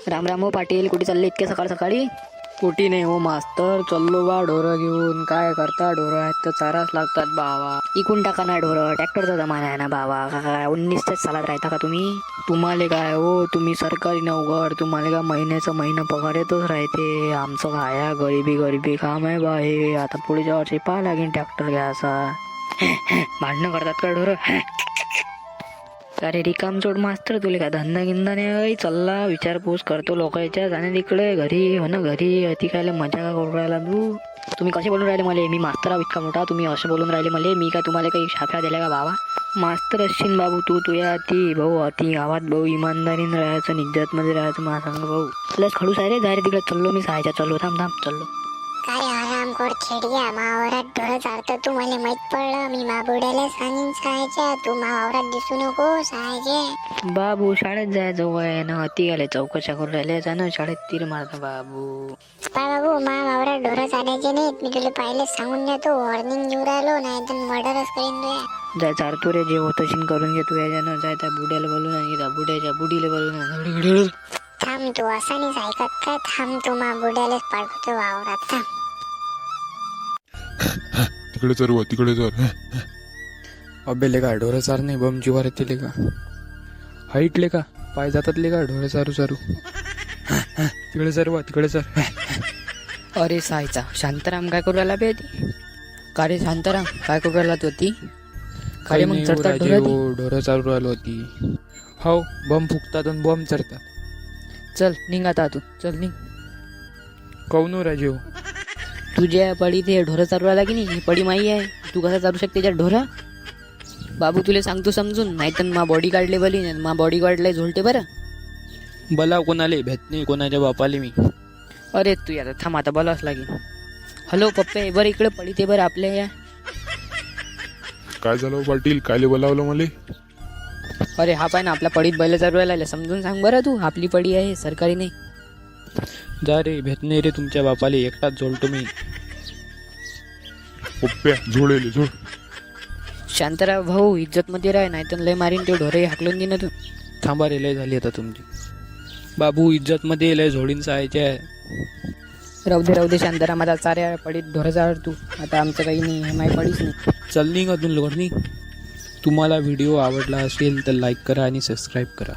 राम राम हो पाटील, कुठे चालले इतके सकाळ सकाळी? कुठे नाही हो मास्तर, चाललो बा ढोरं घेऊन. काय करता, ढोरं आहेत तर चाराच लागतात बावा. इकून टाका ना ढोरं, ट्रॅक्टरचा जमाना आहे ना बाबा. काय 19च्याच सालात राहता का तुम्ही? तुम्हाला काय हो, तुम्ही सरकारी नोकर, तुम्हाला का महिन्याचं महिना पगार येतच राहते. आमचं काय आहे, गरिबी गरिबी काम आहे बा हे. आता पुढच्या वर्षी पाहा लागेल ट्रॅक्टर घ्यायचा. भांडणं करतात का ढोरं? अरे रिकाम सोड मास्तर, तुला काय धंदा गिंदा नाही चालला? विचारपूस करतो लोकांच्या, जाणे तिकडे घरी हो ना घरी. अति कायला मजा का करून राहिला तू? तुम्ही कसे बोलून राहिले मला? मी मास्तर इतका मोठा, तुम्ही असं बोलून राहिले मला? मी काय तुम्हाला काही शाफ्या दिल्या का बाबा? मास्तर असशील बाबू तू या अति भाऊ, अति गावात भाऊ इमानदारीने राहायचं, इज्जतमध्ये राहायचं. मला सांग भाऊ, प्लस खडूस आहे रे. जा रे तिकडे, चाललो मी सहायच्या. चाललो, थांब थांब चाललो. काय आरामखोर खेड्या, मावरात ढोरं चारतं तू, मला माहित पडलं. मी माबुड्याला सांगीन सहायच्या, तू मावरात दिसू नको सहायचे. बाबू शाळेत जायचं वय ना, अति आले चौकशा करून राहिले. जा ना शाळेत, तीर मारता बाबू. बाबू मावरात ढोरं चालायचे नाहीत, मी तुला पहिले सांगून देतो. वॉर्निंग देऊ राहिलो, नाही तर मर्डरच करीन तुया. जाय चारतो रे, जे होतं शिन करून घे तू याच्यानं. जाय त्या बुड्याला बोलून आणि त्या बुड्याच्या बुडीला बोलून. थांब, तू असा नाहीच ऐकत काय? थांब, तू माबुड्यालाच पाठवतो वावरात. थांब तिकडे चर तिकडे चर. अबे लेका ढोरं चार नाही, बम जीवार येते लेका. हाईटले का पाय जातात लेका ढोरं चारू चारू. तिकडे चर तिकडे चर. अरे सायचा शांताराम काय करू राहिला बे ती? का रे शांताराम काय करू राहिला तू ती? काय मग चढतात ढोरं? ढोरं चालू राहिलो होती. हो, बम फुकतात आणि बम चढतात. चल निघ आता तू, चल निघ. कौन राजीव? तुझ्या पडी ते ढोरं चालू राहिला की नाही, ही पडी माई आहे. तू कसा चालू शकते त्याच्यात ढोरं? बाबू तुला सांगतो समजून, नाही तर मा बॉडी गार्डले बली, मा बॉडी गार्डला झोलते बरं. बला कोणाले भेट नाही, कोणाच्या बापाले मी. अरे तू आता थांब, आता बोलावंच लागेल. हॅलो पप्पे, बरं इकडे पडी ते बरं आपल्या या. काय झालं हो पाटील, कायले बोलावलं मला? अरे हा पाय ना, आपल्या पडीत बैल चालू राहिला. समजून सांग बरं तू, आपली पडी आहे, सरकारी नाही. जा रे, भेट नाही रे तुमच्या बापाले, एकटाच झोलतो मी. पप्प्या झोडेले झोड. शांताराम भाऊ इज्जत मध्ये राह, नाही तर लय मारीन ते ढोरे हाकलून दे ना तू. थांबा रे, लय झाली आता तुमची. बाबू इज्जत मध्ये लय झोडीन सहायचे आहे. राहू दे शांताराम, आता साऱ्या पडीत ढोरं चाल तू. आता आमचं काही नाही, हे माही पडीच नाही. चल निघ अजून लोकांनी. तुम्हाला व्हिडिओ आवडला असेल तर लाईक करा आणि सबस्क्राईब करा.